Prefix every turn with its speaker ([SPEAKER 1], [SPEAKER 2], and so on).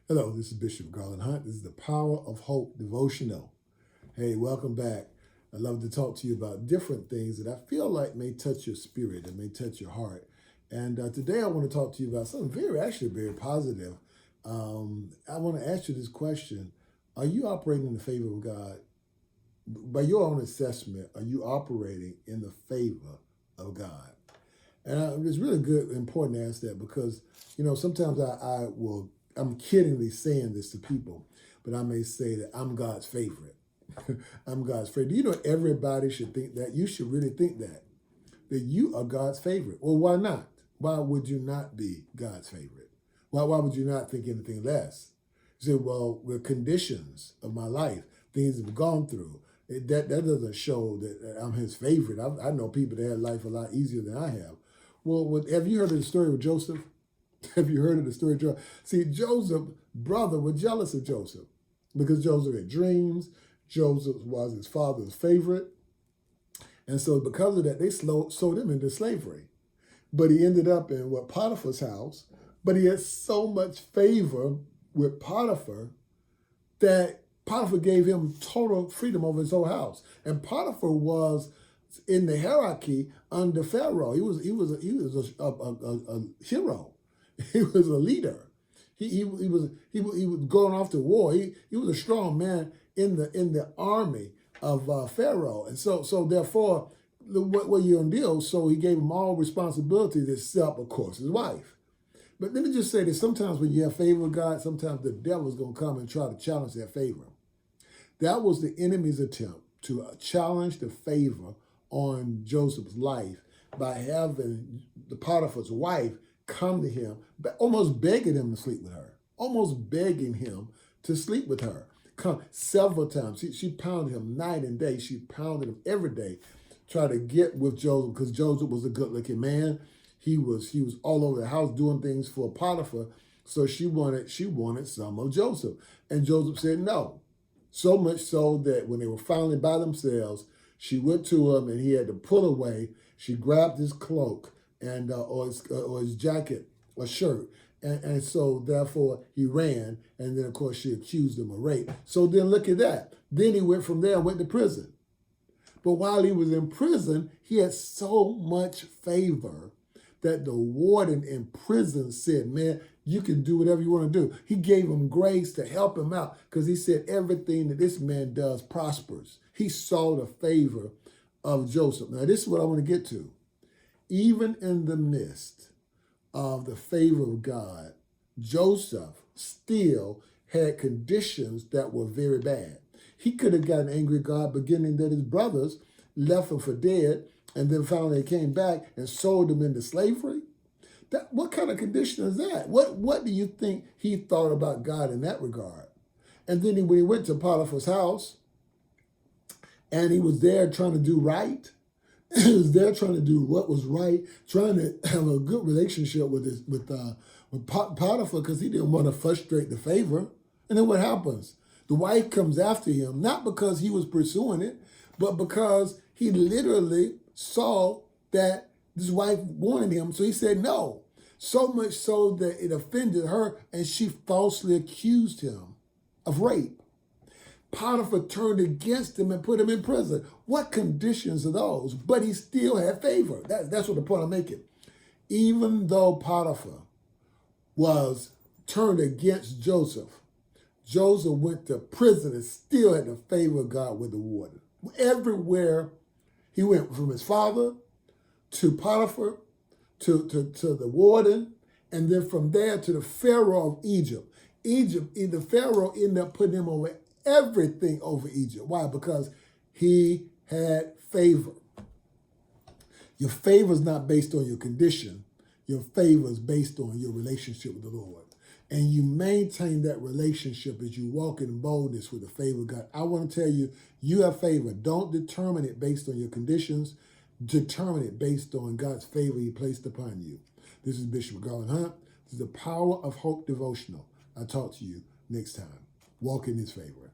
[SPEAKER 1] Hello, this is Bishop Garland Hunt. This is the Power of Hope devotional. Hey, welcome back. I'd love to talk to you about different things that I feel like may touch your spirit and may touch your heart. And today I want to talk to you about something very positive. I want to ask you this question. Are you operating in the favor of God? By your own assessment, are you operating in the favor of God? And it's really good, important to ask that because, sometimes I'm kiddingly saying this to people, but I may say that I'm God's favorite. I'm God's favorite. Do you know everybody should think that? You should really think that you are God's favorite. Well, why not? Why would you not be God's favorite? Why would you not think anything less? You say, well, with conditions of my life, things I've gone through, that doesn't show that I'm his favorite. I know people that had life a lot easier than I have. Well, have you heard of the story of Joseph? Have you heard of the story of Joseph? See, Joseph's brother was jealous of Joseph because Joseph had dreams. Joseph was his father's favorite. And so because of that, they sold him into slavery. But he ended up in Potiphar's house. But he had so much favor with Potiphar that Potiphar gave him total freedom over his whole house. And Potiphar was in the hierarchy under Pharaoh. He was a hero. He was a leader. He was going off to war. He was a strong man in the army of Pharaoh. And so therefore, what you gonna do? So he gave him all responsibility except, of course, his wife. But let me just say this: sometimes when you have favor with God, sometimes the devil's gonna come and try to challenge that favor. That was the enemy's attempt to challenge the favor on Joseph's life by having the Potiphar's wife come to him, but almost begging him to sleep with her, almost begging him to sleep with her. Come several times. She pounded him night and day. She pounded him every day, try to get with Joseph because Joseph was a good-looking man. He was all over the house doing things for Potiphar. So she wanted some of Joseph, and Joseph said no. So much so that when they were finally by themselves, she went to him and he had to pull away. She grabbed his cloak and or his jacket or shirt. And so therefore he ran. And then of course she accused him of rape. So then look at that. Then he went from there and went to prison. But while he was in prison, he had so much favor that the warden in prison said, man, you can do whatever you want to do. He gave him grace to help him out because he said everything that this man does prospers. He saw the favor of Joseph. Now, this is what I want to get to. Even in the midst of the favor of God, Joseph still had conditions that were very bad. He could have gotten angry at God beginning that his brothers left him for dead and then finally came back and sold him into slavery. What kind of condition is that? What do you think he thought about God in that regard? And then when he went to Potiphar's house and he was there trying to do right, he was there trying to do what was right, trying to have a good relationship with Potiphar because he didn't want to frustrate the favor. And then what happens? The wife comes after him, not because he was pursuing it, but because he literally saw that his wife wanted him. So he said no. So much so that it offended her and she falsely accused him of rape. Potiphar turned against him and put him in prison. What conditions are those? But he still had favor. That's what the point I'm making. Even though Potiphar was turned against Joseph, Joseph went to prison and still had the favor of God with the warden. Everywhere he went, from his father to Potiphar to the warden, and then from there to the Pharaoh of Egypt. The Pharaoh ended up putting him over everything over Egypt. Why? Because he had favor. Your favor is not based on your condition. Your favor is based on your relationship with the Lord. And you maintain that relationship as you walk in boldness with the favor of God. I want to tell you, you have favor. Don't determine it based on your conditions. Determine it based on God's favor he placed upon you. This is Bishop Garland Hunt. This is the Power of Hope devotional. I'll talk to you next time. Walk in his favor.